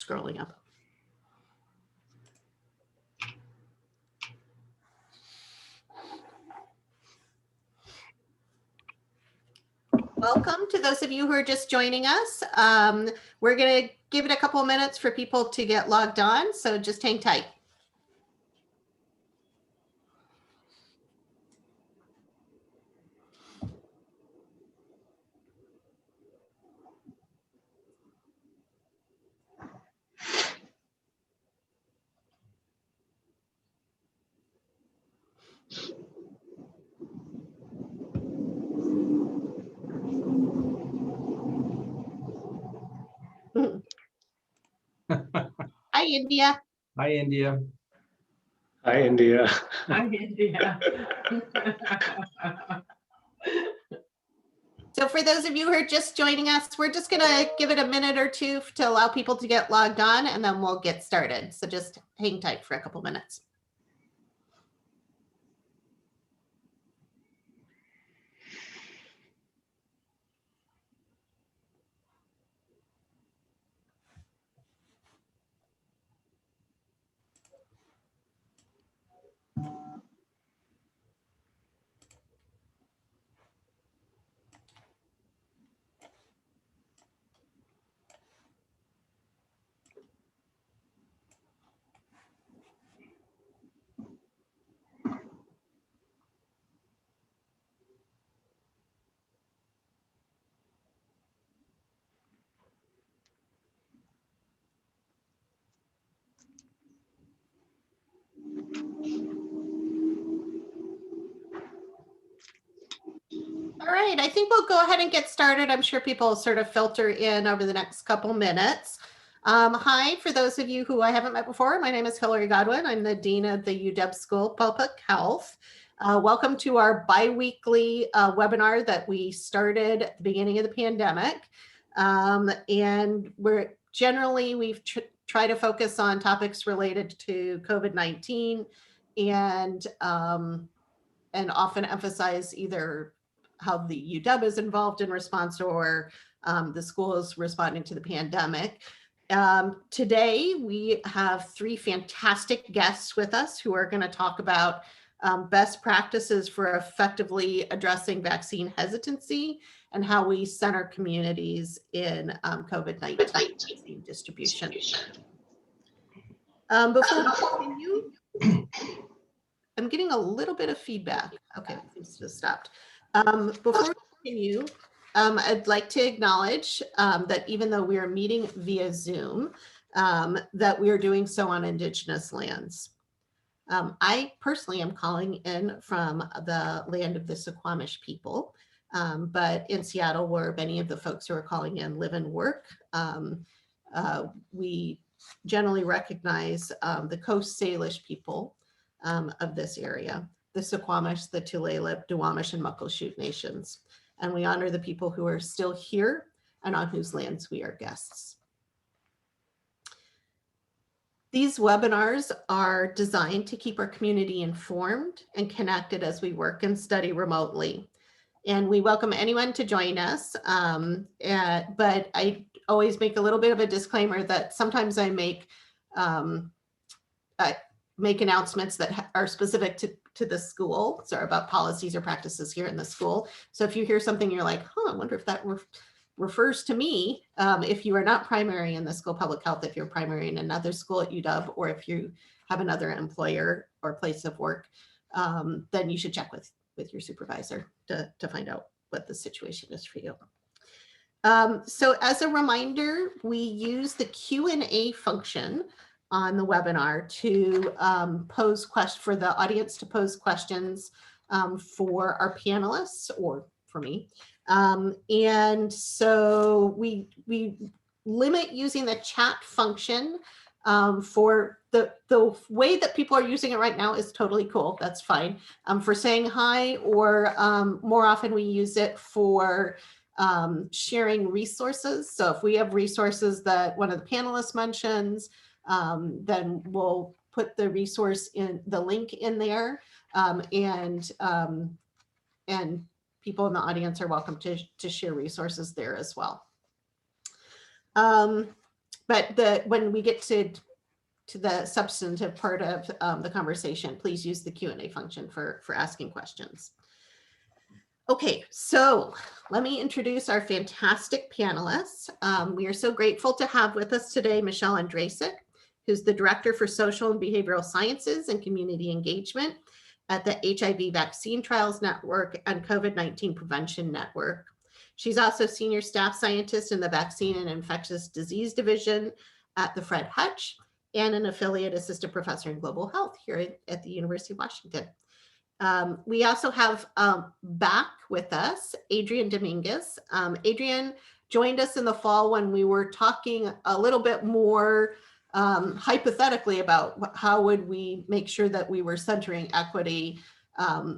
scrolling up. Welcome to those of you who are just joining us. We're going to give it a couple of minutes for people to get logged on, so just hang tight. Hi, India. Hi, India. Hi, India. Hi, India. So for those of you who are just joining us, we're just going to give it a minute or two to allow people to get logged on, and then we'll get started. So just hang tight for a couple minutes. All right, I think we'll go ahead and get started. I'm sure people will sort of filter in over the next couple minutes. Hi, for those of you who I haven't met before, my name is Hillary Godwin. I'm the Dean of the UW School of Public Health. Welcome to our bi-weekly webinar that we started at the beginning of the pandemic. And we've tried to focus on topics related to COVID-19 and often emphasize either how the UW is involved in response or the school is responding to the pandemic. Today, we have three fantastic guests with us who are going to talk about best practices for effectively addressing vaccine hesitancy and how we center communities in COVID-19 vaccine distribution. Before we continue, I'm getting a little bit of feedback. Okay, it seems to have stopped. Before we continue, I'd like to acknowledge that even though we are meeting via Zoom, that we are doing so on Indigenous lands. I personally am calling in from the land of the Suquamish people, but in Seattle, where many of the folks who are calling in live and work, we generally recognize the Coast Salish people of this area, the Suquamish, the Tulalip, Duwamish, and Muckleshoot nations. And we honor the people who are still here and on whose lands we are guests. These webinars are designed to keep our community informed and connected as we work and study remotely. And we welcome anyone to join us, but I always make a little bit of a disclaimer that sometimes I make announcements that are specific to the school, so about policies or practices here in the school. So if you hear something, you're like, I wonder if that refers to me. If you are not primary in the School of Public Health, if you're primary in another school at UW, or if you have another employer or place of work, then you should check with your supervisor to find out what the situation is for you. So as a reminder, we use the Q&A function on the webinar to pose questions for the audience to pose questions for our panelists or for me. And so we limit using the chat function for the way that people are using it right now is totally cool. That's fine. For saying hi, or more often we use it for sharing resources. So if we have resources that one of the panelists mentions, then we'll put the resource in the link in there, and people in the audience are welcome to share resources there as well. But when we get to the substantive part of the conversation, please use the Q&A function for asking questions. Okay, so let me introduce our fantastic panelists. We are so grateful to have with us today Michelle Andrasic, who's the Director for Social and Behavioral Sciences and Community Engagement at the HIV Vaccine Trials Network and COVID-19 Prevention Network. She's also Senior Staff Scientist in the Vaccine and Infectious Disease Division at the Fred Hutch and an Affiliate Assistant Professor in Global Health here at the University of Washington. We also have back with us Adrian Dominguez. Adrian joined us in the fall when we were talking a little bit more hypothetically about how would we make sure that we were centering equity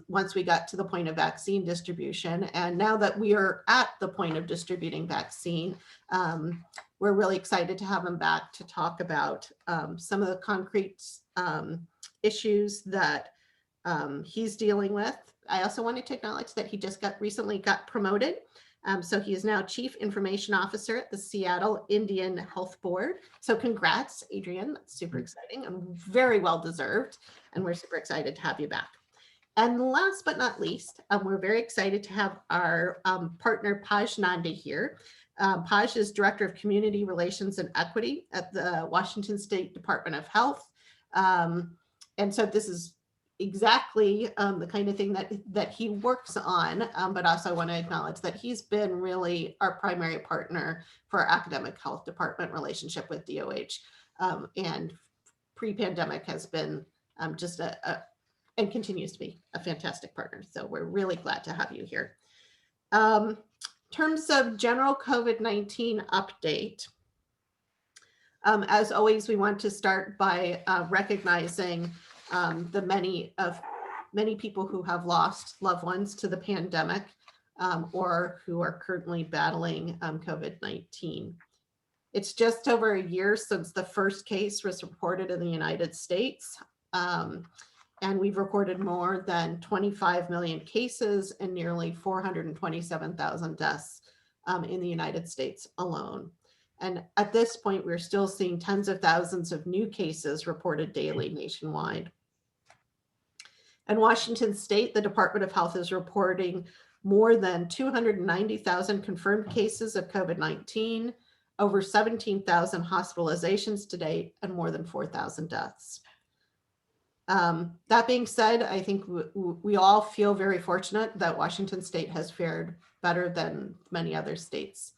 once we got to the point of vaccine distribution. And now that we are at the point of distributing vaccine, we're really excited to have him back to talk about some of the concrete issues that he's dealing with. I also wanted to acknowledge that he just recently got promoted. So he is now Chief Information Officer at the Seattle Indian Health Board. So congrats, Adrian. That's super exciting and very well deserved. And we're super excited to have you back. And last but not least, we're very excited to have our partner Paj Nandi here. Paj is Director of Community Relations and Equity at the Washington State Department of Health. And so this is exactly the kind of thing that he works on, but also want to acknowledge that he's been really our primary partner for our academic health department relationship with DOH, and pre-pandemic has been just and continues to be a fantastic partner. So we're really glad to have you here. In terms of general COVID-19 update, as always, we want to start by recognizing the many people who have lost loved ones to the pandemic or who are currently battling COVID-19. It's just over a year since the first case was reported in the United States. And we've recorded more than 25 million cases and nearly 427,000 deaths in the United States alone. And at this point, we're still seeing tens of thousands of new cases reported daily nationwide. In Washington State, the Department of Health is reporting more than 290,000 confirmed cases of COVID-19, over 17,000 hospitalizations to date, and more than 4,000 deaths. That being said, I think we all feel very fortunate that Washington State has fared better than many other states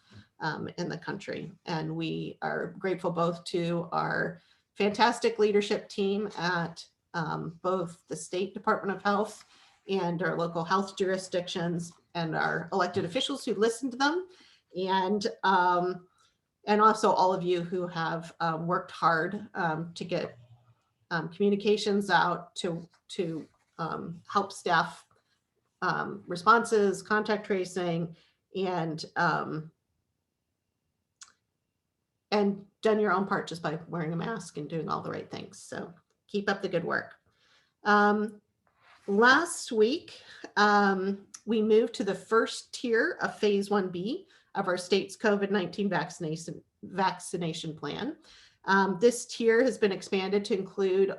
in the country. And we are grateful both to our fantastic leadership team at both the State Department of Health and our local health jurisdictions and our elected officials who listen to them. And also all of you who have worked hard to get communications out to help staff responses, contact tracing, and done your own part just by wearing a mask and doing all the right things. So keep up the good work. Last week, we moved to the first tier of phase 1B of our state's COVID-19 vaccination plan. This tier has been expanded to include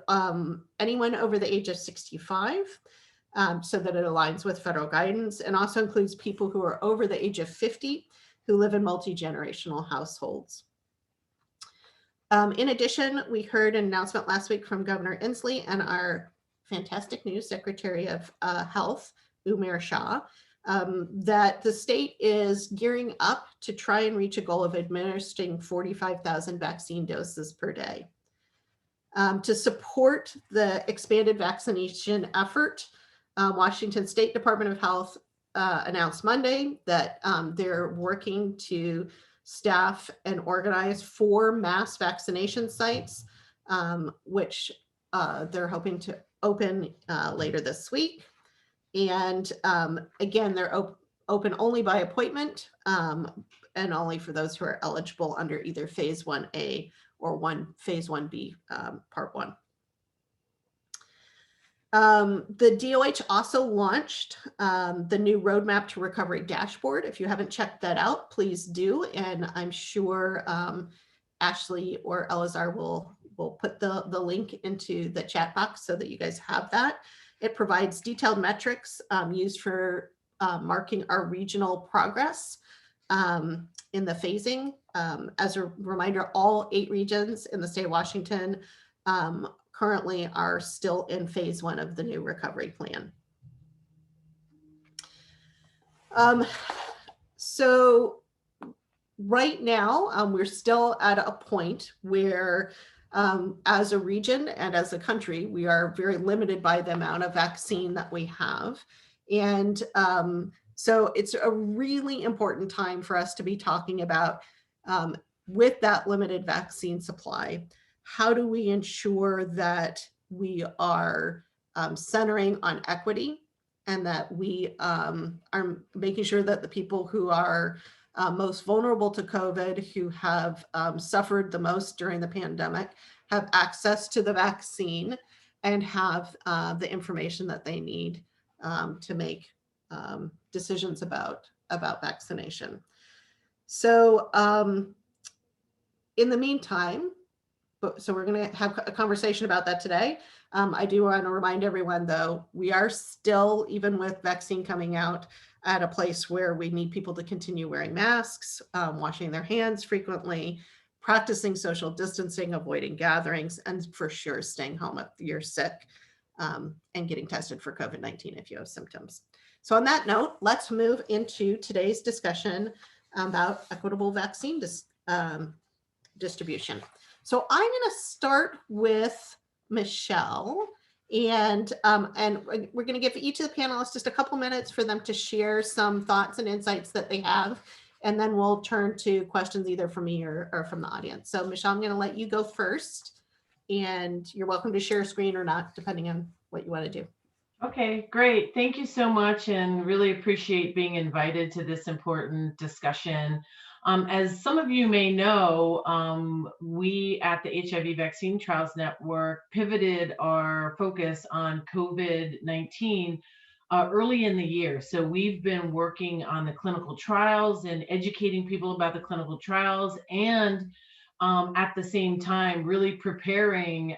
anyone over the age of 65, so that it aligns with federal guidance, and also includes people who are over the age of 50 who live in multi-generational households. In addition, we heard an announcement last week from Governor Inslee and our fantastic new Secretary of Health, Umair Shah, that the state is gearing up to try and reach a goal of administering 45,000 vaccine doses per day. To support the expanded vaccination effort, Washington State Department of Health announced Monday that they're working to staff and organize 4 mass vaccination sites, which they're hoping to open later this week. And again, they're open only by appointment and only for those who are eligible under either phase 1A or phase 1B, part 1. The DOH also launched the new Roadmap to Recovery dashboard. If you haven't checked that out, please do. And I'm sure Ashley or Elazar will put the link into the chat box so that you guys have that. It provides detailed metrics used for marking our regional progress in the phasing. As a reminder, all 8 regions in the state of Washington currently are still in phase 1 of the new recovery plan. So right now, we're still at a point where as a region and as a country, we are very limited by the amount of vaccine that we have. And so it's a really important time for us to be talking about, with that limited vaccine supply, how do we ensure that we are centering on equity, and that we are making sure that the people who are most vulnerable to COVID, who have suffered the most during the pandemic, have access to the vaccine and have the information that they need to make decisions about vaccination. So in the meantime, so we're going to have a conversation about that today. I do want to remind everyone, though, we are still, even with vaccine coming out, at a place where we need people to continue wearing masks, washing their hands frequently, practicing social distancing, avoiding gatherings, and for sure staying home if you're sick, and getting tested for COVID-19 if you have symptoms. So on that note, let's move into today's discussion about equitable vaccine distribution. So I'm going to start with Michelle, and we're going to give each of the panelists just a couple minutes for them to share some thoughts and insights that they have, and then we'll turn to questions either from me or from the audience. So Michelle, I'm going to let you go first, and you're welcome to share a screen or not, depending on what you want to do. Okay, great. Thank you so much, and really appreciate being invited to this important discussion. As some of you may know, we at the HIV Vaccine Trials Network pivoted our focus on COVID-19 early in the year. So we've been working on the clinical trials and educating people about the clinical trials, and at the same time, really preparing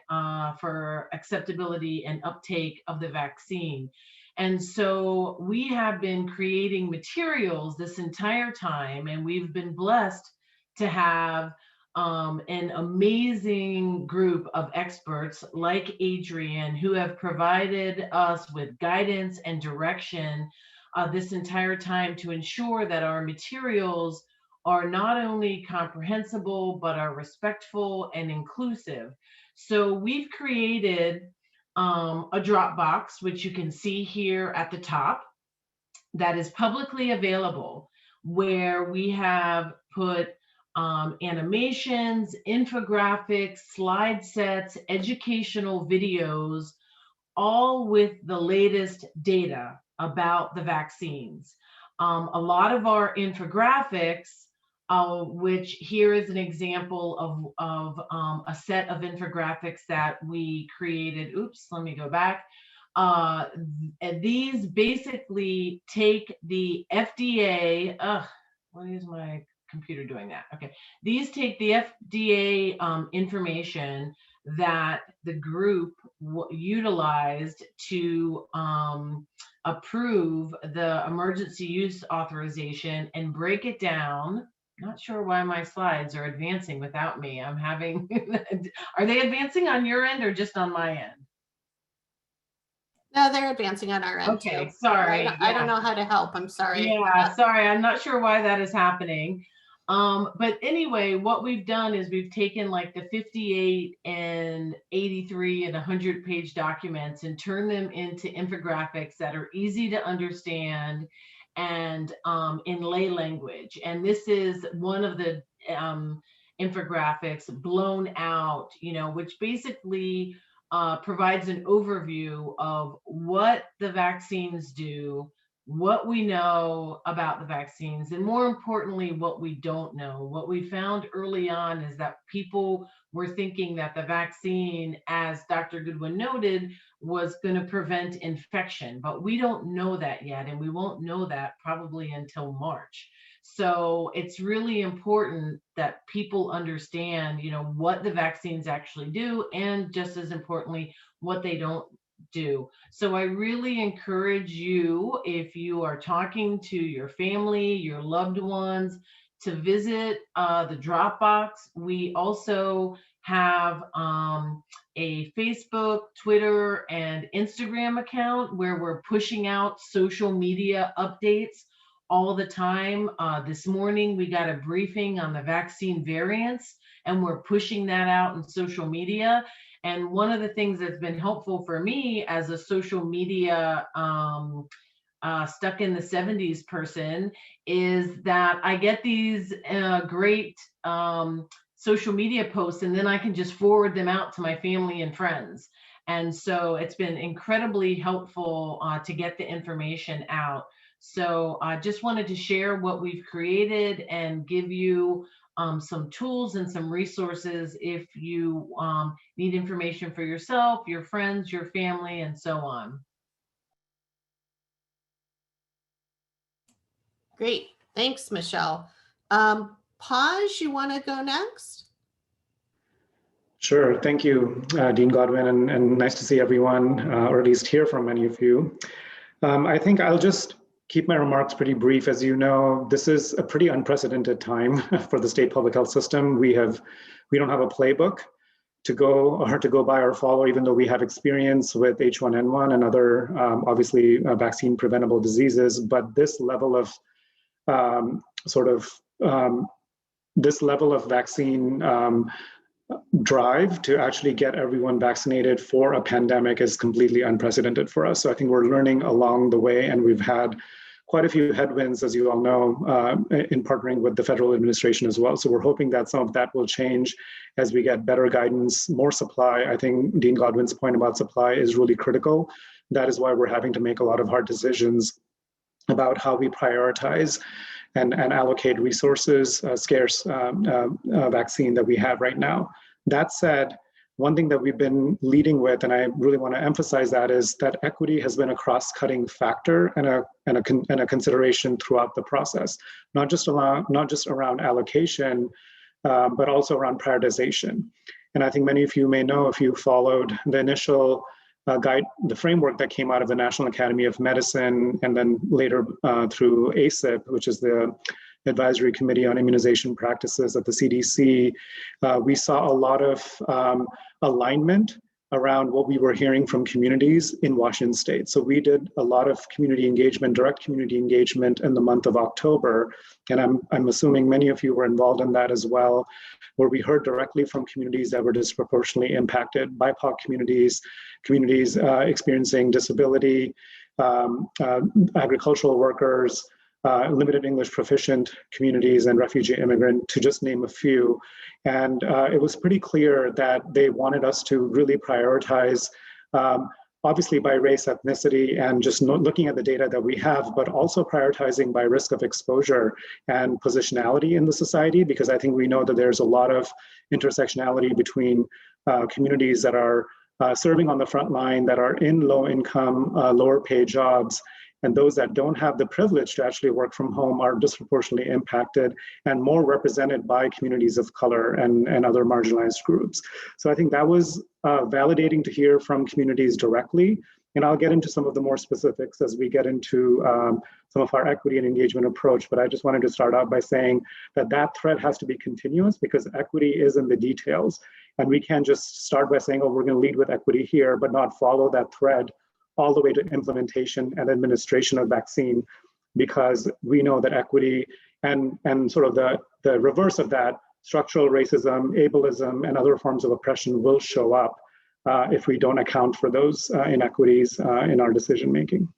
for acceptability and uptake of the vaccine. And so we have been creating materials this entire time, and we've been blessed to have an amazing group of experts like Adrian, who have provided us with guidance and direction this entire time to ensure that our materials are not only comprehensible, but are respectful and inclusive. So we've created a Dropbox, which you can see here at the top, that is publicly available, where we have put animations, infographics, slide sets, educational videos, all with the latest data about the vaccines. A lot of our infographics, which here is an example of a set of infographics that we created. Oops, let me go back. These basically take the FDA, what is my computer doing that? Okay, these take the FDA information that the group utilized to approve the emergency use authorization and break it down. Not sure why my slides are advancing without me. I'm having, are they advancing on your end or just on my end? No, they're advancing on our end Okay, too. sorry. I don't know how to help. I'm sorry. Yeah, sorry. I'm not sure why that is happening. But anyway, what we've done is we've taken like the 58 and 83 and 100-page documents and turned them into infographics that are easy to understand and in lay language. And this is one of the infographics, Blown Out, which basically provides an overview of what the vaccines do, what we know about the vaccines, and more importantly, what we don't know. What we found early on is that people were thinking that the vaccine, as Dr. Goodwin noted, was going to prevent infection, but we don't know that yet, and we won't know that probably until March. So it's really important that people understand, what the vaccines actually do, and just as importantly, what they don't do. So I really encourage you, if you are talking to your family, your loved ones, to visit the Dropbox. We also have a Facebook, Twitter, and Instagram account where we're pushing out social media updates all the time. This morning, we got a briefing on the vaccine variants, and we're pushing that out in social media. And one of the things that's been helpful for me as a social media stuck in the 70s person is that I get these great social media posts, and then I can just forward them out to my family and friends. And so it's been incredibly helpful to get the information out. So I just wanted to share what we've created and give you some tools and some resources if you need information for yourself, your friends, your family, and so on. Great. Thanks, Michelle. Paj, you want to go next? Sure. Thank you, Dean Godwin, and nice to see everyone, or at least hear from many of you. I think I'll just keep my remarks pretty brief. As you know, this is a pretty unprecedented time for the state public health system. We don't have a playbook to go by or follow, even though we have experience with H1N1 and other obviously vaccine preventable diseases. But this level of vaccine drive to actually get everyone vaccinated for a pandemic is completely unprecedented for us. So I think we're learning along the way, and we've had quite a few headwinds, as you all know, in partnering with the federal administration as well. So we're hoping that some of that will change as we get better guidance, more supply. I think Dean Godwin's point about supply is really critical. That is why we're having to make a lot of hard decisions about how we prioritize and allocate resources, scarce vaccine that we have right now. That said, one thing that we've been leading with, and I really want to emphasize that, is that equity has been a cross-cutting factor and a consideration throughout the process, not just around allocation, but also around prioritization. And I think many of you may know, if you followed the initial the framework that came out of the National Academy of Medicine, and then later through ACIP, which is the Advisory Committee on Immunization Practices at the CDC, we saw a lot of alignment around what we were hearing from communities in Washington State. So we did a lot of community engagement, direct community engagement in the month of October. And I'm assuming many of you were involved in that as well, where we heard directly from communities that were disproportionately impacted, BIPOC communities experiencing disability, agricultural workers, limited English proficient communities, and refugee immigrant, to just name a few. And it was pretty clear that they wanted us to really prioritize, obviously by race, ethnicity, and just looking at the data that we have, but also prioritizing by risk of exposure and positionality in the society, because I think we know that there's a lot of intersectionality between communities that are serving on the front line, that are in low income, lower paid jobs, and those that don't have the privilege to actually work from home are disproportionately impacted and more represented by communities of color and other marginalized groups. So I think that was validating to hear from communities directly. And I'll get into some of the more specifics as we get into some of our equity and engagement approach. But I just wanted to start out by saying that that thread has to be continuous, because equity is in the details. And we can't just start by saying, oh, we're going to lead with equity here, but not follow that thread all the way to implementation and administration of vaccine, because we know that equity and sort of the reverse of that, structural racism, ableism, and other forms of oppression will show up if we don't account for those inequities in our decision making.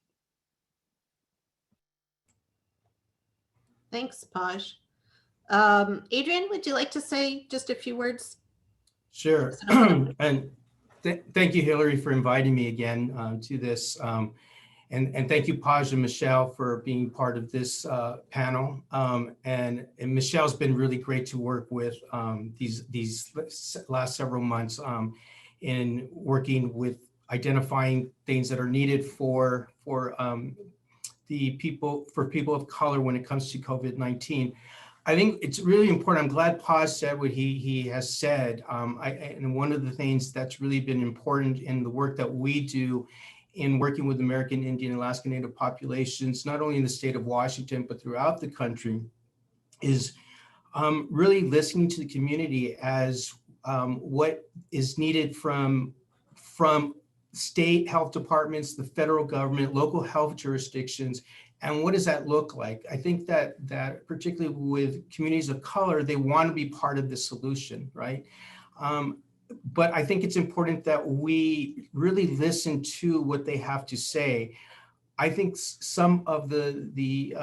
Thanks, Paj. Adrian, would you like to say just a few words? Sure. And thank you, Hillary, for inviting me again to this. And thank you, Paj and Michelle, for being part of this panel. And Michelle's been really great to work with these last several months in working with identifying things that are needed for people of color when it comes to COVID-19. I think it's really important. I'm glad Paz said what he has said. And one of the things that's really been important in the work that we do in working with American Indian and Alaska Native populations, not only in the state of Washington, but throughout the country, is really listening to the community as what is needed from state health departments, the federal government, local health jurisdictions, and what does that look like? I think that particularly with communities of color, they want to be part of the solution, right? But I think it's important that we really listen to what they have to say. I think some of the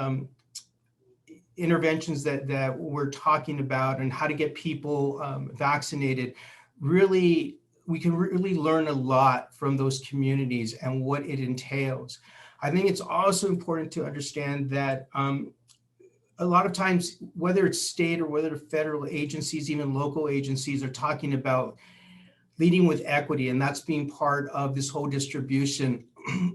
interventions that we're talking about and how to get people vaccinated, really, we can really learn a lot from those communities and what it entails. I think it's also important to understand that a lot of times, whether it's state or whether federal agencies, even local agencies, are talking about leading with equity, and that's being part of this whole distribution.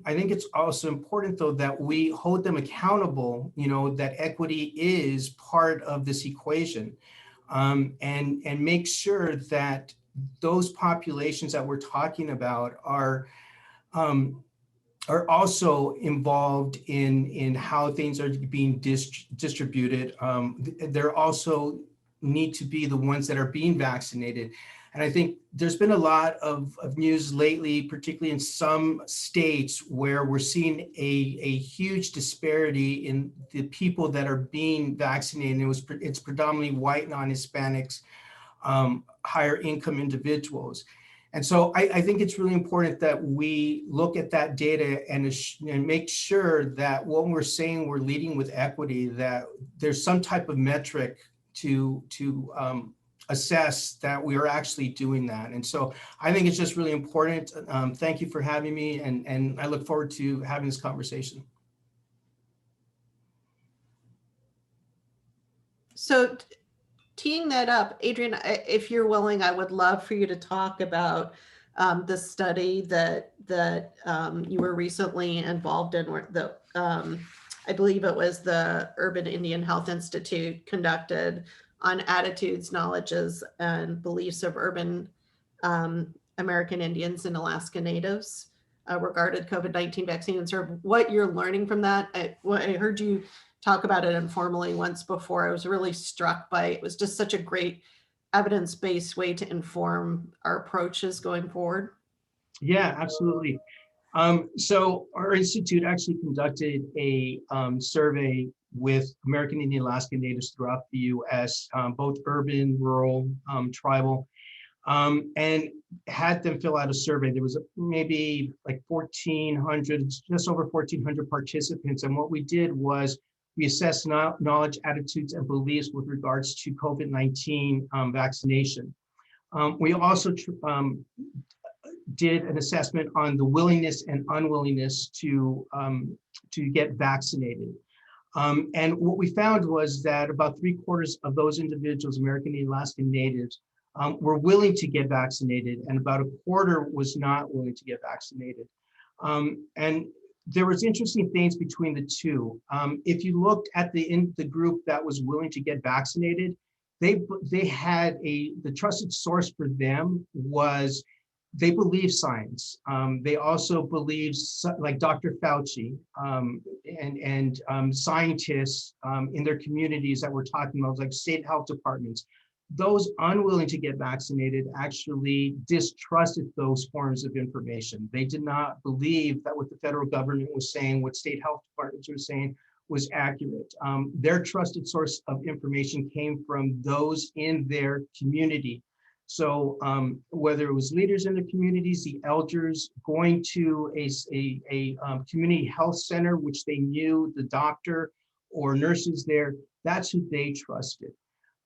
I think it's also important, though, that we hold them accountable, that equity is part of this equation, and make sure that those populations that we're talking about are also involved in how things are being distributed. They're also need to be the ones that are being vaccinated. And I think there's been a lot of news lately, particularly in some states, where we're seeing a huge disparity in the people that are being vaccinated. It's predominantly white, non-Hispanics, higher income individuals. And so I think it's really important that we look at that data and make sure that when we're saying we're leading with equity, that there's some type of metric to assess that we are actually doing that. And so I think it's just really important. Thank you for having me, and I look forward to having this conversation. So teeing that up, Adrian, if you're willing, I would love for you to talk about the study that you were recently involved in, where I believe it was the Urban Indian Health Institute conducted on attitudes, knowledges, and beliefs of urban American Indians and Alaska Natives regarding COVID-19 vaccine, and sort of what you're learning from that. I heard you talk about it informally once before. I was really struck by it. Was just such a great evidence-based way to inform our approaches going forward. Yeah, absolutely. So our institute actually conducted a survey with American Indian Alaska Natives throughout the U.S., both urban, rural, tribal, and had them fill out a survey. There was maybe like 1,400, just over 1,400 participants. And what we did was we assessed knowledge, attitudes, and beliefs with regards to COVID-19 vaccination. We also did an assessment on the willingness and unwillingness to get vaccinated. And what we found was that about 3/4 of those individuals, American and Alaska Natives, were willing to get vaccinated, and about 1/4 was not willing to get vaccinated. And there was interesting things between the two. If you looked at the group that was willing to get vaccinated, they had the trusted source for them was they believe science. They also believe, like Dr. Fauci and scientists in their communities that we're talking about, like state health departments. Those unwilling to get vaccinated actually distrusted those forms of information. They did not believe that what the federal government was saying, what state health departments were saying, was accurate. Their trusted source of information came from those in their community. So whether it was leaders in the communities, the elders, going to a community health center, which they knew the doctor or nurses there, that's who they trusted.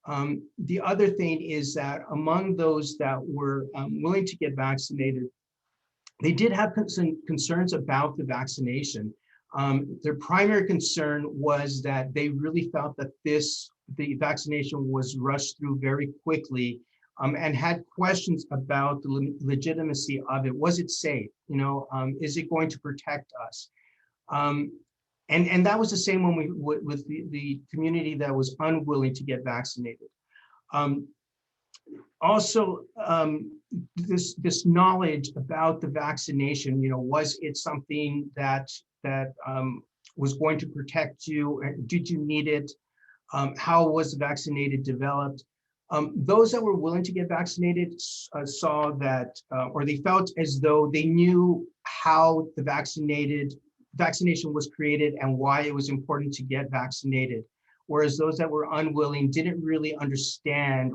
The other thing is that among those that were willing to get vaccinated, they did have some concerns about the vaccination. Their primary concern was that they really felt that the vaccination was rushed through very quickly, and had questions about the legitimacy of it. Was it safe? Is it going to protect us? And that was the same when with the community that was unwilling to get vaccinated. Also, this knowledge about the vaccination, was it something that was going to protect you? Did you need it? How was the vaccinated developed? Those that were willing to get vaccinated saw that, or they felt as though they knew how the vaccination was created and why it was important to get vaccinated. Whereas those that were unwilling didn't really understand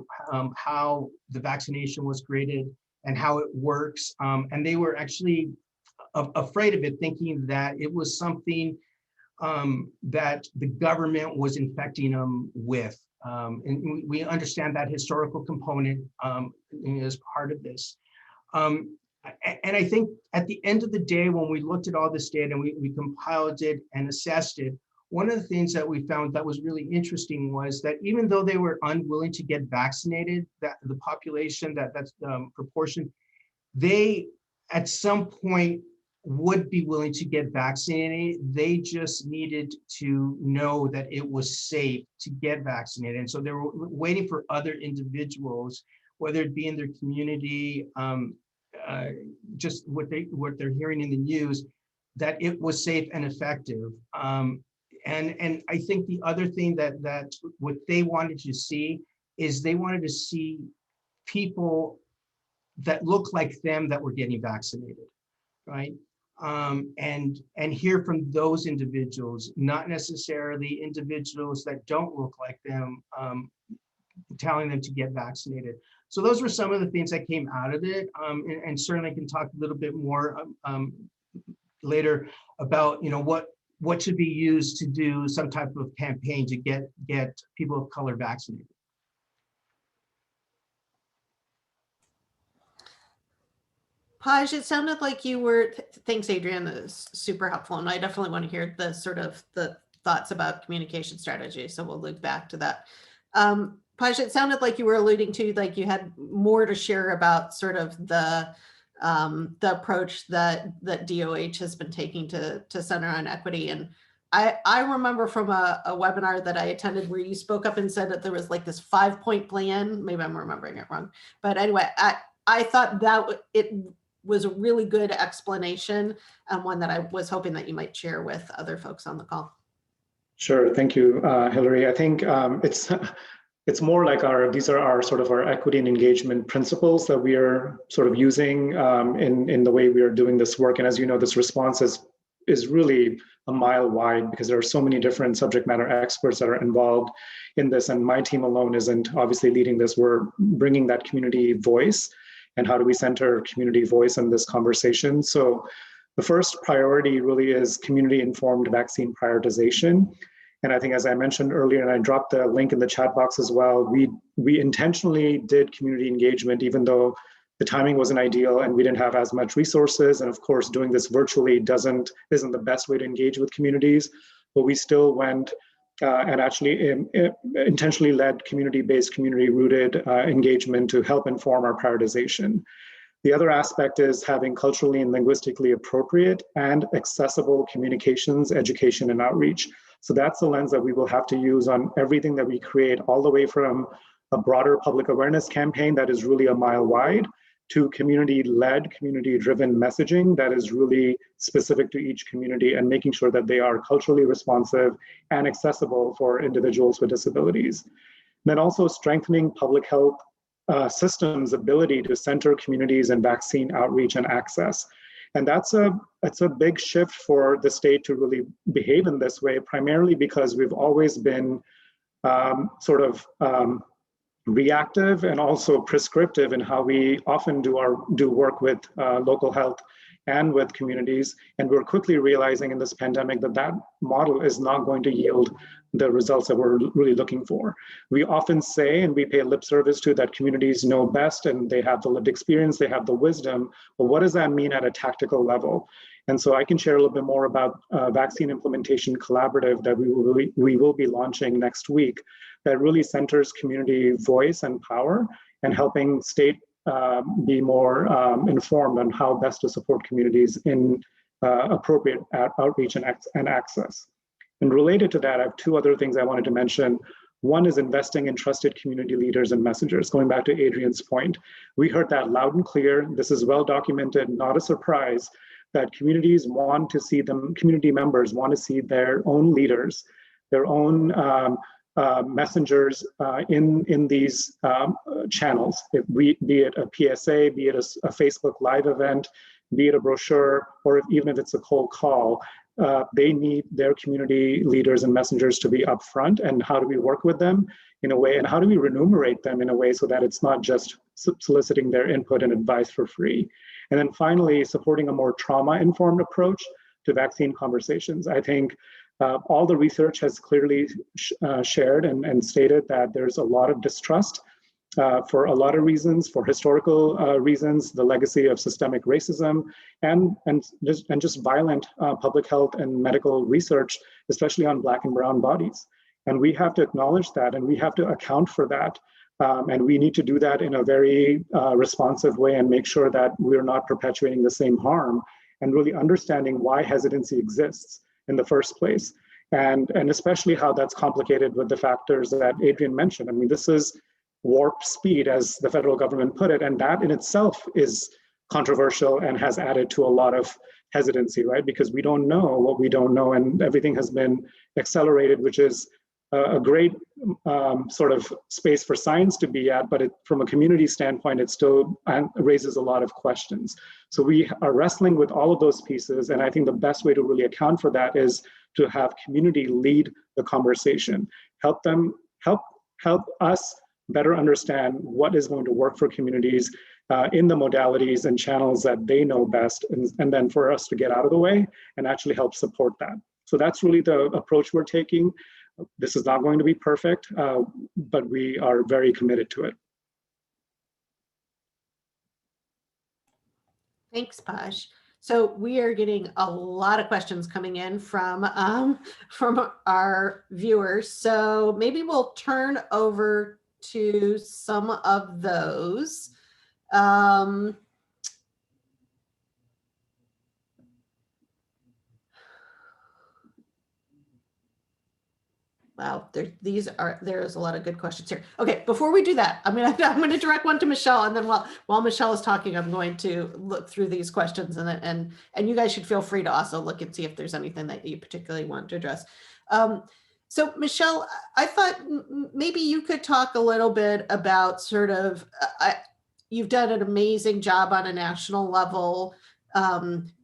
how the vaccination was created and how it works. And they were actually afraid of it, thinking that it was something that the government was infecting them with. And we understand that historical component as part of this. And I think at the end of the day, when we looked at all this data and we compiled it and assessed it, one of the things that we found that was really interesting was that even though they were unwilling to get vaccinated, that the population, that's proportion, they at some point would be willing to get vaccinated. They just needed to know that it was safe to get vaccinated. And so they were waiting for other individuals, whether it be in their community, just what they're hearing in the news, that it was safe and effective. And I think the other thing that what they wanted to see is they wanted to see people that look like them that were getting vaccinated, right? And hear from those individuals, not necessarily individuals that don't look like them, telling them to get vaccinated. So those were some of the things that came out of it, and certainly I can talk a little bit more later about what should be used to do some type of campaign to get people of color vaccinated. Paj, it sounded like you were, thanks Adrian, that was super helpful. And I definitely want to hear the sort of the thoughts about communication strategy. So we'll loop back to that. Paj, it sounded like you were alluding to, like you had more to share about sort of the approach that DOH has been taking to center on equity. And I remember from a webinar that I attended where you spoke up and said that there was like this 5-point plan. Maybe I'm remembering it wrong. But anyway, I thought that it was a really good explanation, and one that I was hoping that you might share with other folks on the call. Sure, thank you, Hillary. I think it's more like these are our sort of our equity and engagement principles that we are sort of using in the way we are doing this work. And as you know, this response is really a mile wide because there are so many different subject matter experts that are involved in this. And my team alone isn't obviously leading this. We're bringing that community voice. And how do we center community voice in this conversation? So the first priority really is community-informed vaccine prioritization. And I think, as I mentioned earlier, and I dropped the link in the chat box as well, we intentionally did community engagement, even though the timing wasn't ideal and we didn't have as much resources. And of course, doing this virtually isn't the best way to engage with communities, but we still went and actually intentionally led community-based, community-rooted engagement to help inform our prioritization. The other aspect is having culturally and linguistically appropriate and accessible communications, education, and outreach. So that's the lens that we will have to use on everything that we create, all the way from a broader public awareness campaign that is really a mile wide to community-led, community-driven messaging that is really specific to each community and making sure that they are culturally responsive and accessible for individuals with disabilities. Then also strengthening public health systems' ability to center communities and vaccine outreach and access. And that's a big shift for the state to really behave in this way, primarily because we've always been reactive and also prescriptive in how we often do work with local health and with communities. And we're quickly realizing in this pandemic that model is not going to yield the results that we're really looking for. We often say, and we pay lip service to, that communities know best and they have the lived experience, they have the wisdom, but what does that mean at a tactical level? And so I can share a little bit more about Vaccine Implementation Collaborative that we will be launching next week, that really centers community voice and power and helping state be more informed on how best to support communities in appropriate outreach and access. And related to that, I have two other things I wanted to mention. One is investing in trusted community leaders and messengers. Going back to Adrian's point, we heard that loud and clear. This is well documented, not a surprise, that communities want to see them, community members want to see their own leaders, their own messengers in these channels, be it a PSA, be it a Facebook Live event, be it a brochure, or even if it's a cold call. They need their community leaders and messengers to be upfront. And how do we work with them in a way, and how do we remunerate them in a way so that it's not just soliciting their input and advice for free? And then finally, supporting a more trauma-informed approach to vaccine conversations. I think all the research has clearly shared and stated that there's a lot of distrust for a lot of reasons, for historical reasons, the legacy of systemic racism, and just violent public health and medical research, especially on Black and brown bodies. And we have to acknowledge that, and we have to account for that. And we need to do that in a very responsive way and make sure that we're not perpetuating the same harm, and really understanding why hesitancy exists in the first place. And especially how that's complicated with the factors that Adrian mentioned. I mean, this is warp speed, as the federal government put it, and that in itself is controversial and has added to a lot of hesitancy, right? Because we don't know what we don't know, and everything has been accelerated, which is a great sort of space for science to be at, but from a community standpoint, it still raises a lot of questions. So we are wrestling with all of those pieces, and I think the best way to really account for that is to have community lead the conversation, help us better understand what is going to work for communities in the modalities and channels that they know best, and then for us to get out of the way and actually help support that. So that's really the approach we're taking. This is not going to be perfect, but we are very committed to it. Thanks, Paj. So we are getting a lot of questions coming in from our viewers. So maybe we'll turn over to some of those. Wow, there's a lot of good questions here. Okay, before we do that, I'm gonna direct one to Michelle, and then while Michelle is talking, I'm going to look through these questions, and you guys should feel free to also look and see if there's anything that you particularly want to address. So Michelle, I thought maybe you could talk a little bit about sort of, you've done an amazing job on a national level,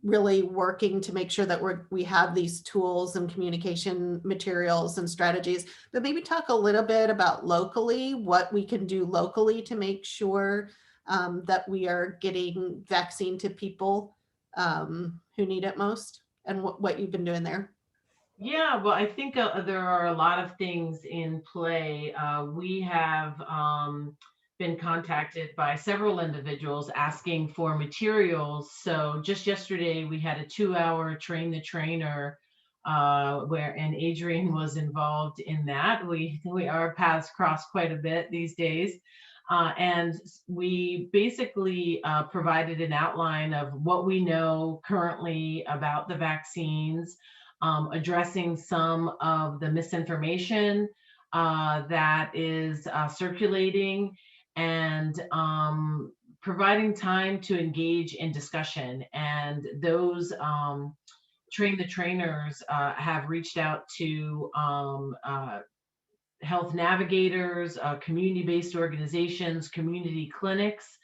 really working to make sure that we have these tools and communication materials and strategies, but maybe talk a little bit about locally, what we can do locally to make sure that we are getting vaccine to people who need it most, and what you've been doing there. Yeah, well, I think there are a lot of things in play. We have been contacted by several individuals asking for materials. So just yesterday, we had a 2-hour train the trainer and Adrian was involved in that. Our paths cross quite a bit these days. And we basically provided an outline of what we know currently about the vaccines, addressing some of the misinformation that is circulating, and providing time to engage in discussion. And those train the trainers have reached out to health navigators, community-based organizations, community clinics.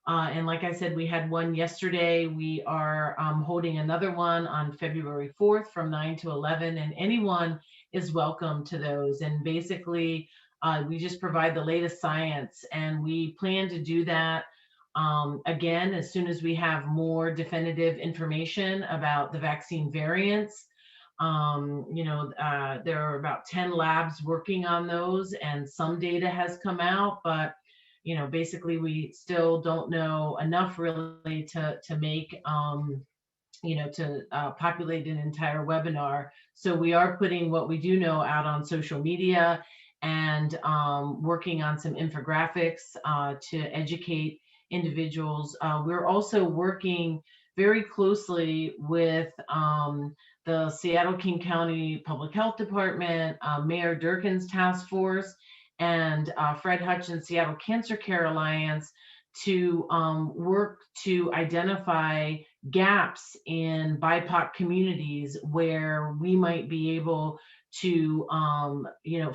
And like I said, we had one yesterday. We are holding another one on February 4th from 9 to 11, and anyone is welcome to those. And basically, we just provide the latest science, and we plan to do that again as soon as we have more definitive information about the vaccine variants. There are about 10 labs working on those, and some data has come out, but basically we still don't know enough really to make to populate an entire webinar. So we are putting what we do know out on social media, and working on some infographics to educate individuals. We're also working very closely with the Seattle King County Public Health Department, Mayor Durkin's task force, and Fred Hutchins Seattle Cancer Care Alliance to work to identify gaps in BIPOC communities where we might be able to,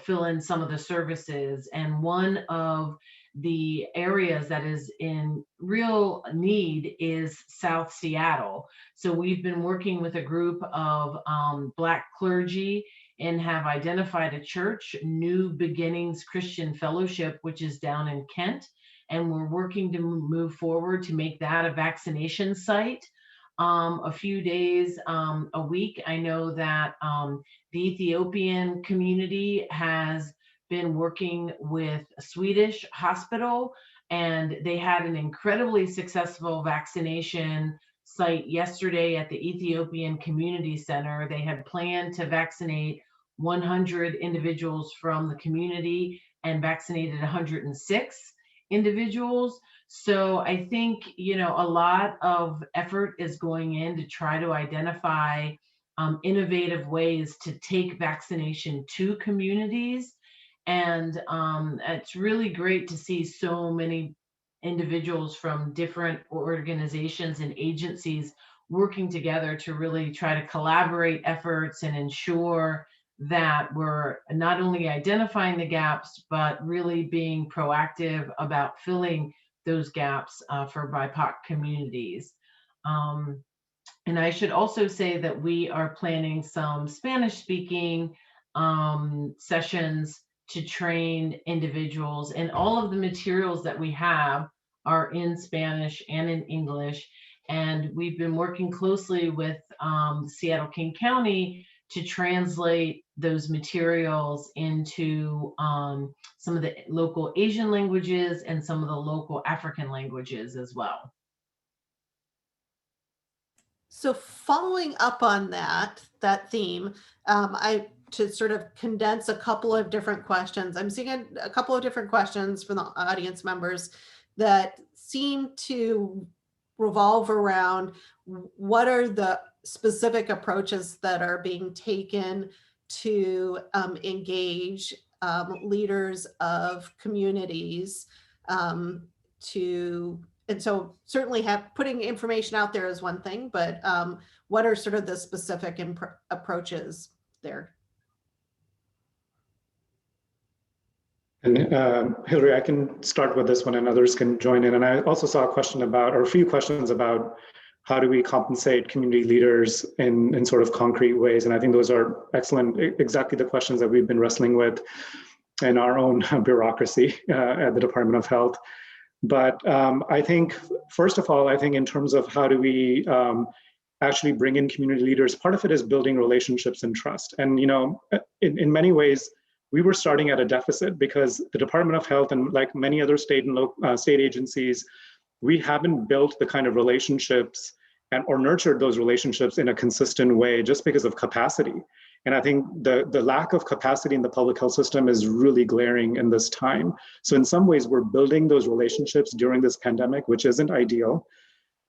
fill in some of the services. And one of the areas that is in real need is South Seattle. So we've been working with a group of Black clergy and have identified a church, New Beginnings Christian Fellowship, which is down in Kent. And we're working to move forward to make that a vaccination site. A few days a week. I know that the Ethiopian community has been working with a Swedish hospital, and they had an incredibly successful vaccination site yesterday at the Ethiopian Community Center. They had planned to vaccinate 100 individuals from the community and vaccinated 106 individuals. So I think, a lot of effort is going in to try to identify innovative ways to take vaccination to communities. And it's really great to see so many individuals from different organizations and agencies working together to really try to collaborate efforts and ensure that we're not only identifying the gaps, but really being proactive about filling those gaps for BIPOC communities. And I should also say that we are planning some Spanish-speaking sessions to train individuals, and all of the materials that we have are in Spanish and in English. And we've been working closely with Seattle King County to translate those materials into some of the local Asian languages and some of the local African languages as well. So following up on that theme, to sort of condense a couple of different questions. I'm seeing a couple of different questions from the audience members that seem to revolve around what are the specific approaches that are being taken to engage leaders of communities and so certainly putting information out there is one thing, but what are sort of the specific approaches there? And Hillary, I can start with this one and others can join in. And I also saw a few questions about how do we compensate community leaders in sort of concrete ways. And I think those are excellent, exactly the questions that we've been wrestling with in our own bureaucracy at the Department of Health. But I think, first of all, in terms of how do we actually bring in community leaders, part of it is building relationships and trust. And, in many ways, we were starting at a deficit because the Department of Health and like many other state and state agencies, we haven't built the kind of relationships or nurtured those relationships in a consistent way just because of capacity. And I think the lack of capacity in the public health system is really glaring in this time. So in some ways, we're building those relationships during this pandemic, which isn't ideal.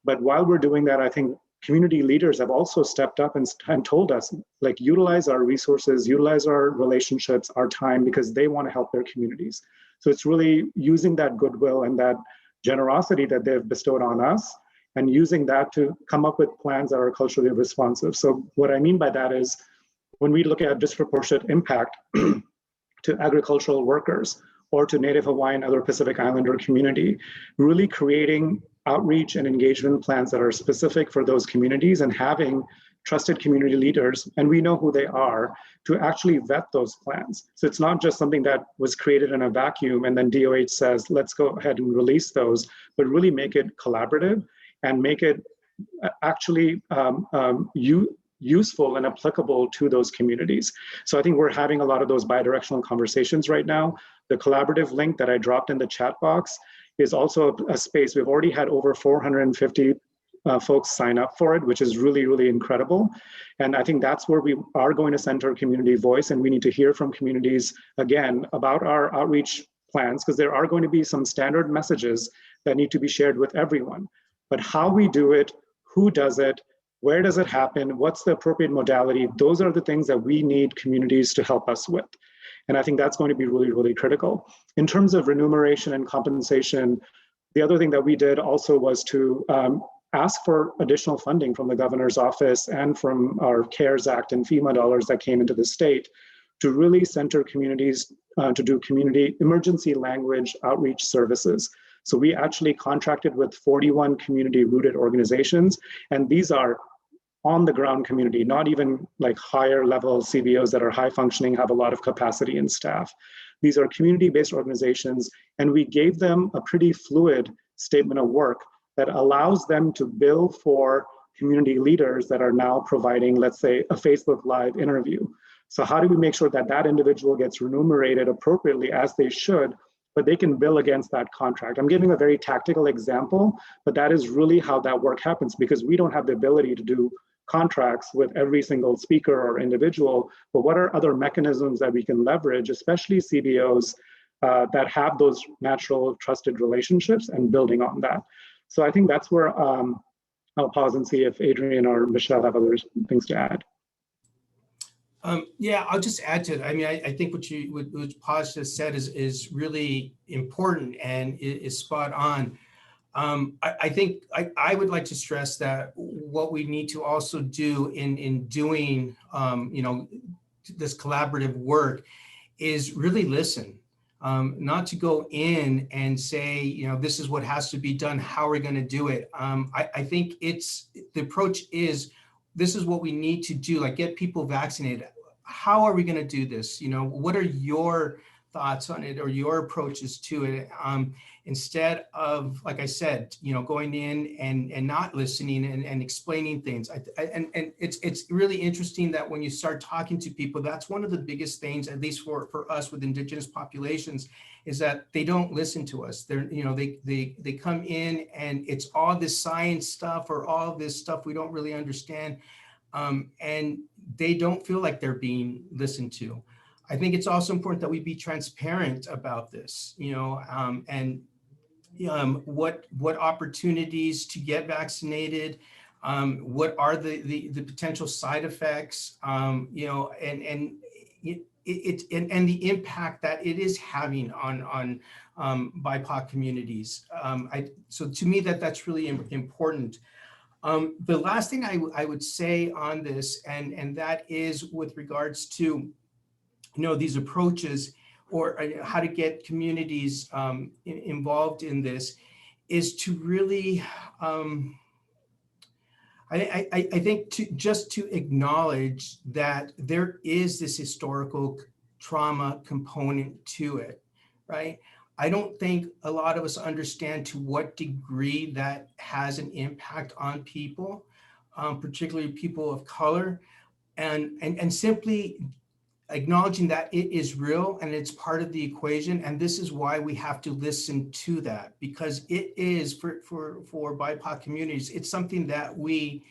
But while we're doing that, I think community leaders have also stepped up and told us, like, utilize our resources, utilize our relationships, our time, because they want to help their communities. So it's really using that goodwill and that generosity that they've bestowed on us and using that to come up with plans that are culturally responsive. So what I mean by that is, when we look at disproportionate impact to agricultural workers or to Native Hawaiian, other Pacific Islander community, really creating outreach and engagement plans that are specific for those communities and having trusted community leaders, and we know who they are, to actually vet those plans. So it's not just something that was created in a vacuum and then DOH says, let's go ahead and release those, but really make it collaborative and make it actually useful and applicable to those communities. So I think we're having a lot of those bidirectional conversations right now. The collaborative link that I dropped in the chat box is also a space. We've already had over 450 folks sign up for it, which is really, really incredible. And I think that's where we are going to center community voice, and we need to hear from communities, again, about our outreach plans, because there are going to be some standard messages that need to be shared with everyone. But how we do it, who does it, Where does it happen? What's the appropriate modality? Those are the things that we need communities to help us with. And I think that's going to be really, really critical. In terms of remuneration and compensation, the other thing that we did also was to ask for additional funding from the governor's office and from our CARES Act and FEMA dollars that came into the state to really center communities to do community emergency language outreach services. So we actually contracted with 41 community-rooted organizations, and these are on the ground community, not even like higher level CBOs that are high functioning, have a lot of capacity and staff. These are community-based organizations, and we gave them a pretty fluid statement of work that allows them to bill for community leaders that are now providing, let's say, a Facebook Live interview. So how do we make sure that that individual gets remunerated appropriately as they should, but they can bill against that contract? I'm giving a very tactical example, but that is really how that work happens, because we don't have the ability to do contracts with every single speaker or individual, but what are other mechanisms that we can leverage, especially CBOs that have those natural trusted relationships and building on that. So I think that's where I'll pause and see if Adrian or Michelle have other things to add. Yeah, I'll just add to it. I mean, I think what Paz just said is really important and is spot on. I think I would like to stress that what we need to also do in doing, this collaborative work is really listen, not to go in and say, this is what has to be done, how are we going to do it? I think the approach is, this is what we need to do, like get people vaccinated. How are we going to do this? What are your thoughts on it or your approaches to it? Instead of, like I said, going in and not listening and explaining things. And it's really interesting that when you start talking to people, that's one of the biggest things, at least for us with Indigenous populations, is that they don't listen to us. They come in and it's all this science stuff or all this stuff we don't really understand. And they don't feel like they're being listened to. I think it's also important that we be transparent about this, and what opportunities to get vaccinated, what are the potential side effects, and the impact that it is having on BIPOC communities. So to me, that's really important. The last thing I would say on this, and that is with regards to these approaches or how to get communities involved in this, is to really, I think to acknowledge that there is this historical trauma component to it, right? I don't think a lot of us understand to what degree that has an impact on people, particularly people of color, and simply acknowledging that it is real and it's part of the equation. And this is why we have to listen to that, because it is for BIPOC communities, it's something that we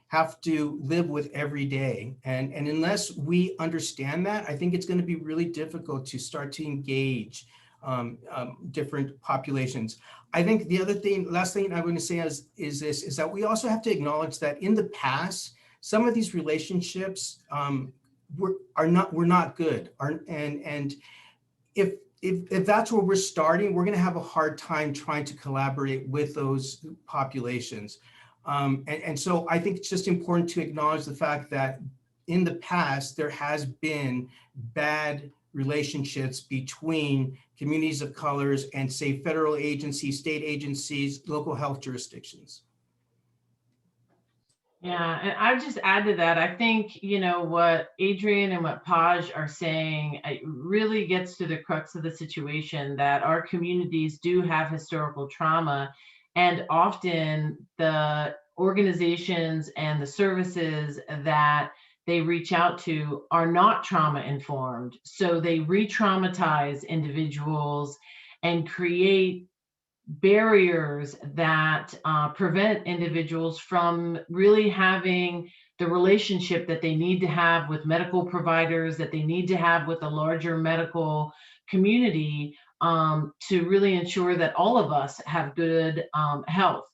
have to live with every day. And unless we understand that, I think it's going to be really difficult to start to engage different populations. I think the last thing I'm going to say is that we also have to acknowledge that in the past, some of these relationships were not good. And if that's where we're starting, we're going to have a hard time trying to collaborate with those populations. And so I think it's just important to acknowledge the fact that in the past, there has been bad relationships between communities of colors and, say, federal agencies, state agencies, local health jurisdictions. Yeah, and I would just add to that. I think, what Adrian and what Paj are saying, it really gets to the crux of the situation, that our communities do have historical trauma, and often the organizations and the services that they reach out to are not trauma informed. So they re-traumatize individuals and create barriers that prevent individuals from really having the relationship that they need to have with medical providers, that they need to have with the larger medical community, to really ensure that all of us have good health.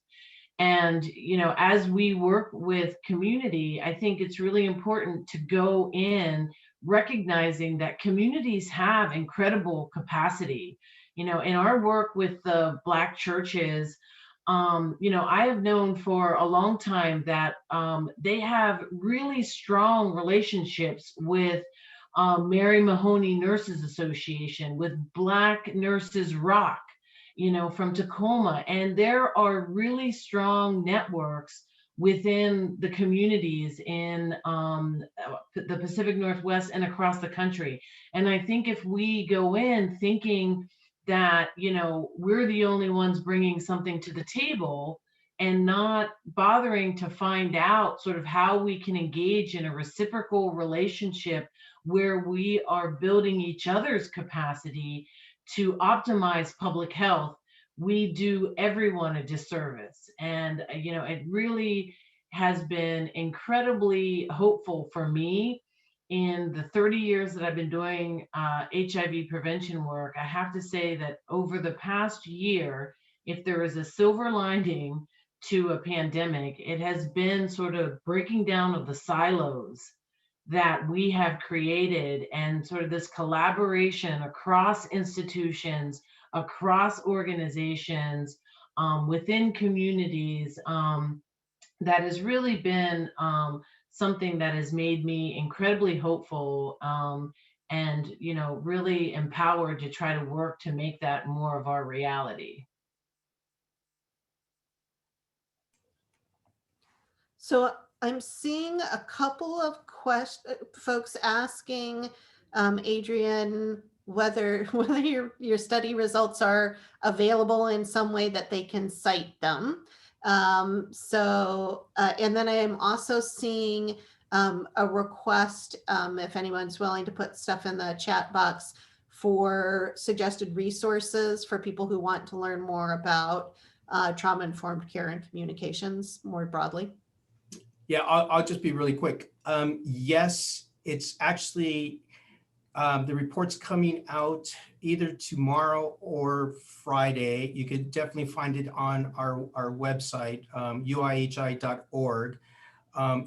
And, you know, as we work with community, I think it's really important to go in recognizing that communities have incredible capacity. You know, in our work with the Black churches, you know, I have known for a long time that they have really strong relationships with Mary Mahoney Nurses Association, with Black Nurses Rock, you know, from Tacoma. And there are really strong networks within the communities in the Pacific Northwest and across the country. And I think if we go in thinking that, you know, we're the only ones bringing something to the table and not bothering to find out sort of how we can engage in a reciprocal relationship where we are building each other's capacity to optimize public health, we do everyone a disservice. And, you know, it really has been incredibly hopeful for me in the 30 years that I've been doing HIV prevention work. I have to say that over the past year, if there is a silver lining to a pandemic, it has been sort of breaking down of the silos that we have created and sort of this collaboration across institutions, across organizations, within communities, that has really been something that has made me incredibly hopeful, and, you know, really empowered to try to work to make that more of our reality. So I'm seeing a couple of folks asking, Adrian, whether your study results are available in some way that they can cite them. And then I am also seeing a request, if anyone's willing to put stuff in the chat box, for suggested resources for people who want to learn more about trauma-informed care and communications more broadly. Yeah, I'll just be really quick. Yes, it's actually, the report's coming out either tomorrow or Friday. You could definitely find it on our website, uihi.org.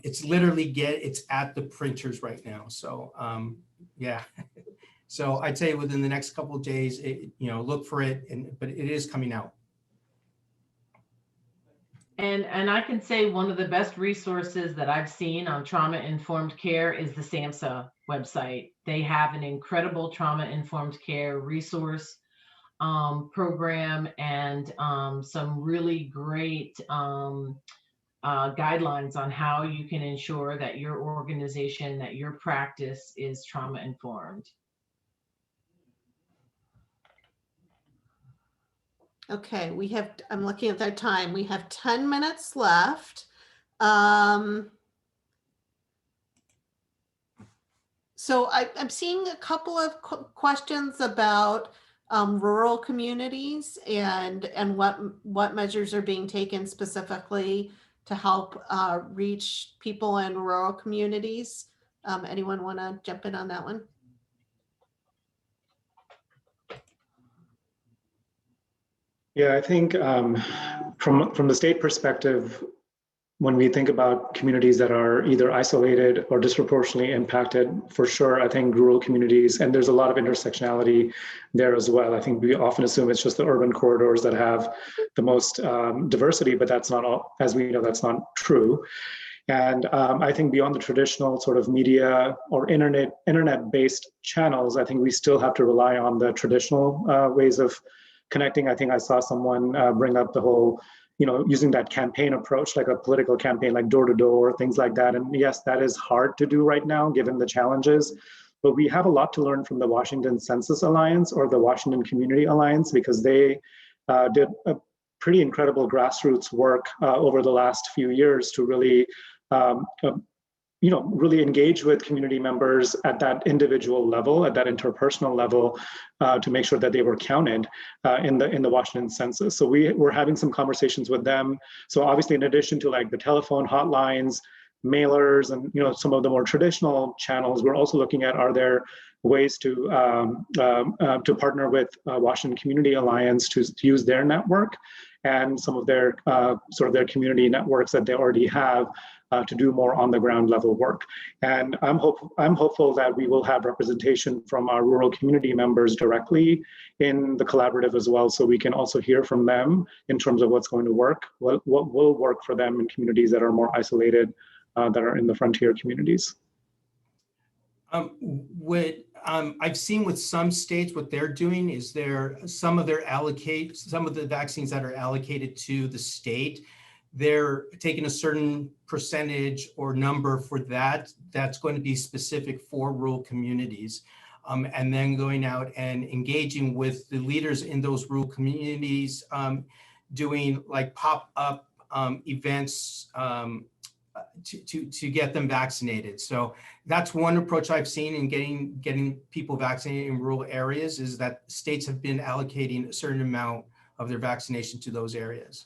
It's literally it's at the printers right now. So yeah, so I'd say within the next couple of days, look for it, but it is coming out. And I can say one of the best resources that I've seen on trauma-informed care is the SAMHSA website. They have an incredible trauma-informed care resource program, and some really great guidelines on how you can ensure that your organization, that your practice is trauma-informed. Okay, I'm looking at their time. We have 10 minutes left. So I'm seeing a couple of questions about rural communities and what measures are being taken specifically to help reach people in rural communities. Anyone want to jump in on that one? Yeah, I think from the state perspective, when we think about communities that are either isolated or disproportionately impacted, for sure, I think rural communities, and there's a lot of intersectionality there as well. I think we often assume it's just the urban corridors that have the most diversity, but that's not all, as we know, that's not true. And I think beyond the traditional sort of media or internet-based channels, I think we still have to rely on the traditional ways of connecting. I think I saw someone bring up the whole, using that campaign approach, like a political campaign, like door to door, things like that. And yes, that is hard to do right now, given the challenges. But we have a lot to learn from the Washington Census Alliance or the Washington Community Alliance, because they did a pretty incredible grassroots work over the last few years to really really engage with community members at that individual level, at that interpersonal level, to make sure that they were counted in the Washington census. So we're having some conversations with them. So obviously, in addition to like the telephone hotlines, mailers, and some of the more traditional channels, we're also looking at, are there ways to partner with Washington Community Alliance to use their network and some of their sort of their community networks that they already have to do more on the ground level work. And I'm hopeful that we will have representation from our rural community members directly in the collaborative as well, so we can also hear from them in terms of what's going to work, what will work for them in communities that are more isolated, that are in the frontier communities. I've seen with some states, what they're doing is some of the vaccines that are allocated to the state, they're taking a certain percentage or number for that's going to be specific for rural communities. And then going out and engaging with the leaders in those rural communities, doing like pop-up events to get them vaccinated. So that's one approach I've seen in getting people vaccinated in rural areas, is that states have been allocating a certain amount of their vaccination to those areas.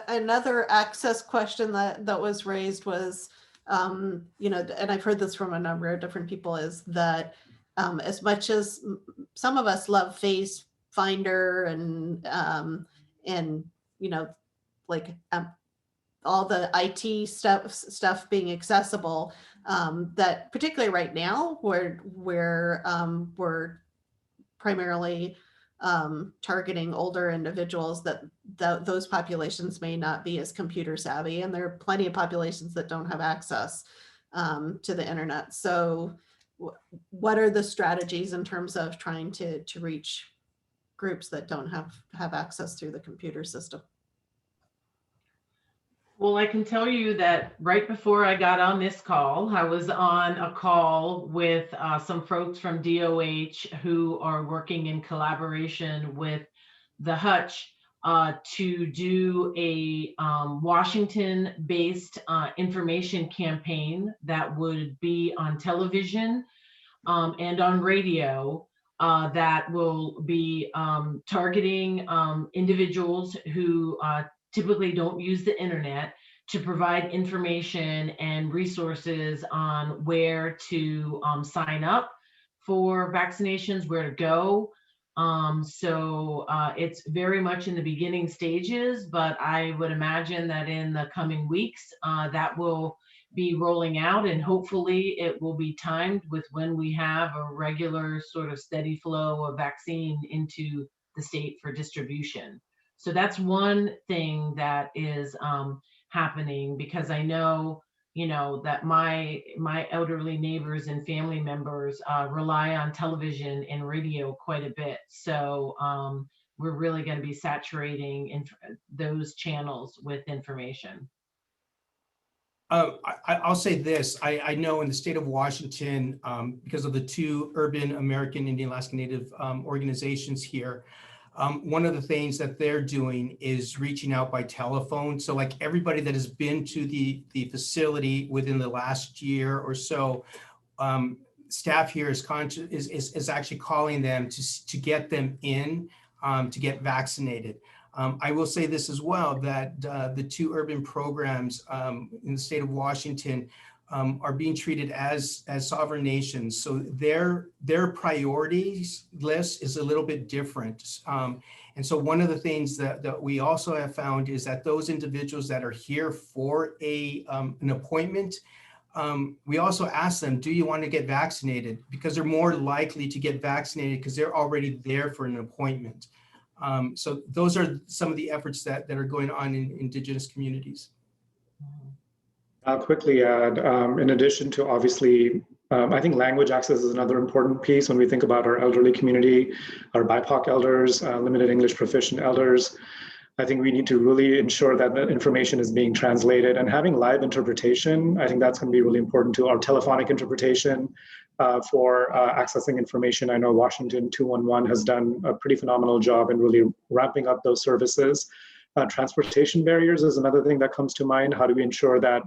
Another access question that was raised was, you know, and I've heard this from a number of different people, is that as much as some of us love Face Finder and you know, like all the IT stuff being accessible, that particularly right now where we're primarily targeting older individuals, that those populations may not be as computer savvy, and there are plenty of populations that don't have access to the internet. So what are the strategies in terms of trying to reach groups that don't have access through the computer system? Well, I can tell you that right before I got on this call, I was on a call with some folks from DOH who are working in collaboration with the Hutch to do a Washington-based information campaign that would be on television and on radio, that will be targeting individuals who typically don't use the internet, to provide information and resources on where to sign up for vaccinations, where to go. So it's very much in the beginning stages, but I would imagine that in the coming weeks that will be rolling out, and hopefully it will be timed with when we have a regular sort of steady flow of vaccine into the state for distribution. So that's one thing that is happening, because I know, you know, that my elderly neighbors and family members rely on television and radio quite a bit. So we're really going to be saturating those channels with information. I'll say this, I know in the state of Washington, because of the two urban American Indian Alaska Native organizations here, one of the things that they're doing is reaching out by telephone. So like everybody that has been to the facility within the last year or so, staff here is actually calling them to get them in to get vaccinated. I will say this as well, that the two urban programs in the state of Washington are being treated as sovereign nations. So their priorities list is a little bit different. And so one of the things that we also have found is that those individuals that are here for an appointment, we also ask them, do you want to get vaccinated? Because they're more likely to get vaccinated because they're already there for an appointment. So those are some of the efforts that are going on in Indigenous communities. I'll quickly add, in addition to obviously, I think language access is another important piece when we think about our elderly community, our BIPOC elders, limited English proficient elders. I think we need to really ensure that the information is being translated, and having live interpretation. I think that's going to be really important to our telephonic interpretation for accessing information. I know Washington 211 has done a pretty phenomenal job in really ramping up those services. Transportation barriers is another thing that comes to mind. How do we ensure that,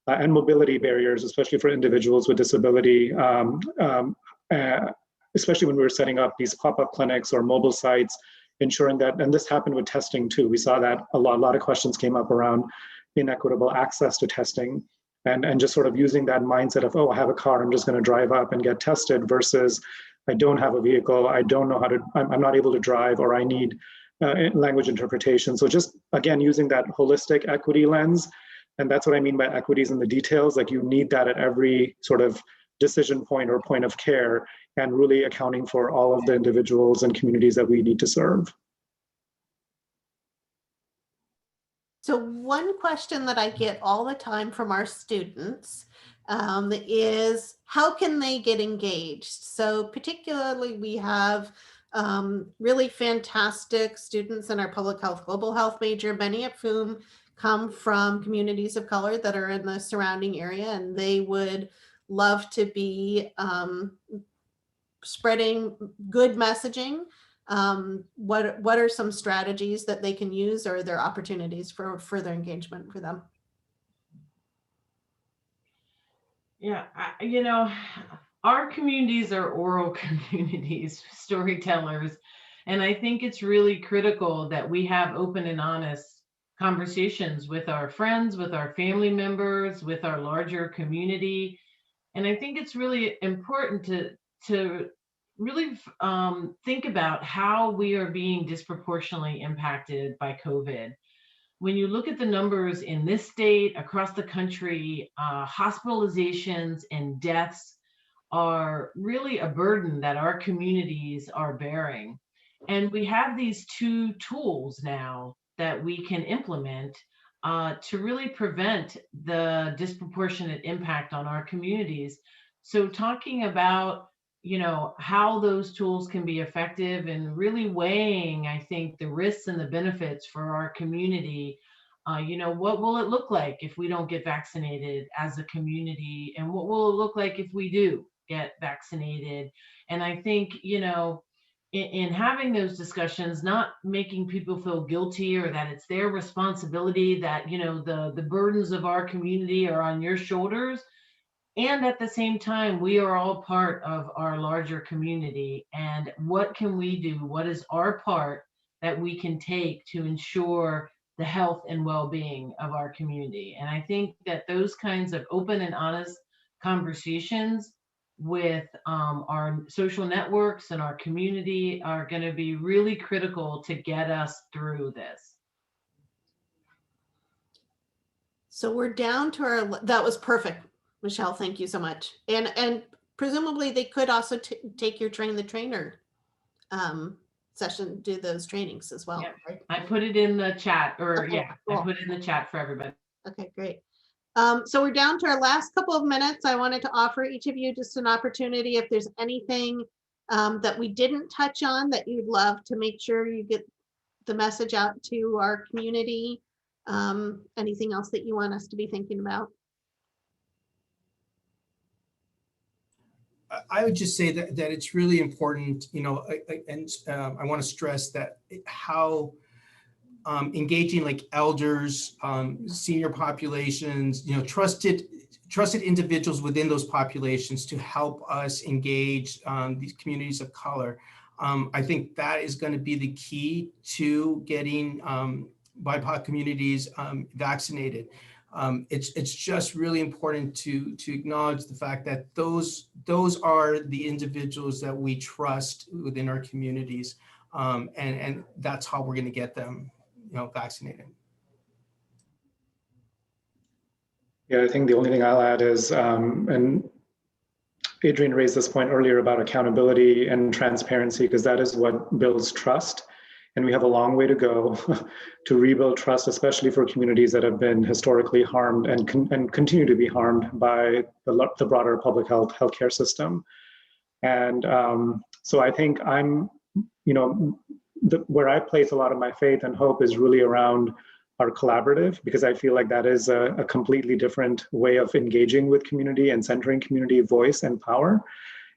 and mobility barriers, especially for individuals with disability, especially when we were setting up these pop-up clinics or mobile sites, ensuring that, and this happened with testing too. We saw that a lot of questions came up around inequitable access to testing, and just sort of using that mindset of, oh, I have a car, I'm just going to drive up and get tested, versus I don't have a vehicle, I don't know how to, I'm not able to drive, or I need language interpretation. So just, again, using that holistic equity lens. And that's what I mean by equities in the details. Like, you need that at every sort of decision point or point of care, and really accounting for all of the individuals and communities that we need to serve. So one question that I get all the time from our students is, how can they get engaged? So particularly, we have really fantastic students in our public health, global health major, many of whom come from communities of color that are in the surrounding area, and they would love to be spreading good messaging. What are some strategies that they can use, or are there opportunities for further engagement for them? Yeah, you know, our communities are oral communities, storytellers, and I think it's really critical that we have open and honest conversations with our friends, with our family members, with our larger community. And I think it's really important to really think about how we are being disproportionately impacted by COVID. When you look at the numbers in this state, across the country, hospitalizations and deaths are really a burden that our communities are bearing. And we have these two tools now that we can implement to really prevent the disproportionate impact on our communities. So talking about, you know, how those tools can be effective, and really weighing, I think, the risks and the benefits for our community. You know, what will it look like if we don't get vaccinated as a community? And what will it look like if we do get vaccinated? And I think, you know, in having those discussions, not making people feel guilty or that it's their responsibility, that, you know, the burdens of our community are on your shoulders. And at the same time, we are all part of our larger community. And what can we do? What is our part that we can take to ensure the health and well-being of our community? And I think that those kinds of open and honest conversations with our social networks and our community are going to be really critical to get us through this. So we're down to our, that was perfect, Michelle, thank you so much. And presumably they could also take your train the trainer session, do those trainings as well. Yep. Right? I put it in the chat, or Okay, yeah, cool. I put it in the chat for everybody. Okay, great. So we're down to our last couple of minutes. I wanted to offer each of you just an opportunity, if there's anything that we didn't touch on that you'd love to make sure you get the message out to our community. Anything else that you want us to be thinking about? I would just say that it's really important, you know, and I want to stress that how engaging like elders, senior populations, you know, trusted individuals within those populations to help us engage these communities of color. I think that is going to be the key to getting BIPOC communities vaccinated. It's just really important to acknowledge the fact that those are the individuals that we trust within our communities, and that's how we're going to get them, you know, vaccinated. Yeah, I think the only thing I'll add is, and Adrian raised this point earlier about accountability and transparency, because that is what builds trust. And we have a long way to go to rebuild trust, especially for communities that have been historically harmed and continue to be harmed by the broader public healthcare system. And so I think I'm, you know, where I place a lot of my faith and hope is really around our collaborative, because I feel like that is a completely different way of engaging with community and centering community voice and power.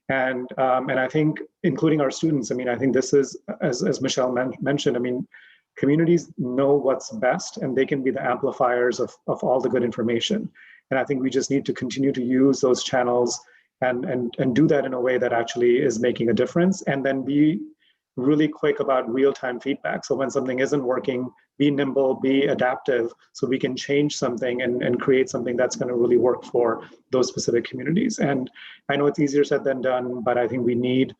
And I think, including our students, I mean, I think this is, as Michelle mentioned, I mean, communities know what's best, and they can be the amplifiers of all the good information. And I think we just need to continue to use those channels and do that in a way that actually is making a difference, and then be really quick about real-time feedback. So when something isn't working, be nimble, be adaptive, so we can change something and create something that's going to really work for those specific communities. And I know it's easier said than done, but I think we need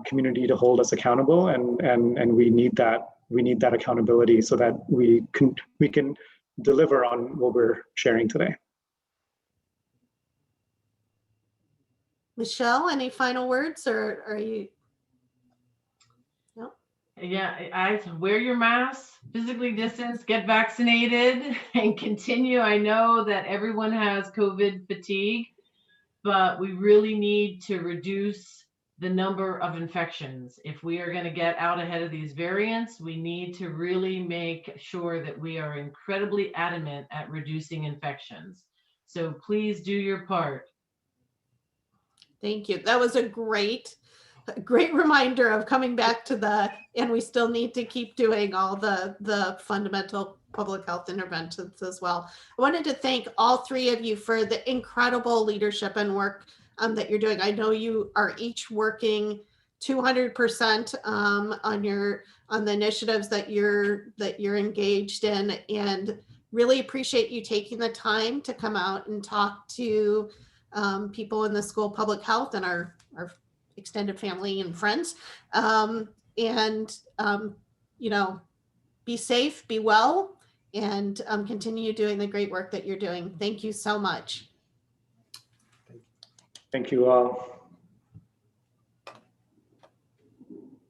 community to hold us accountable, and we need that accountability so that we can deliver on what we're sharing today. Michelle, any final words, or are you? No. Yeah, I wear your mask, physically distance, get vaccinated, and continue. I know that everyone has COVID fatigue, but we really need to reduce the number of infections. If we are going to get out ahead of these variants, we need to really make sure that we are incredibly adamant at reducing infections. So please do your part. Thank you. That was a great reminder of coming back to and we still need to keep doing all the fundamental public health interventions as well. I wanted to thank all three of you for the incredible leadership and work that you're doing. I know you are each working 200% on the initiatives that you're engaged in, and really appreciate you taking the time to come out and talk to people in the school public health and our extended family and friends. Be safe, be well, and continue doing the great work that you're doing. Thank you so much. Thank you all.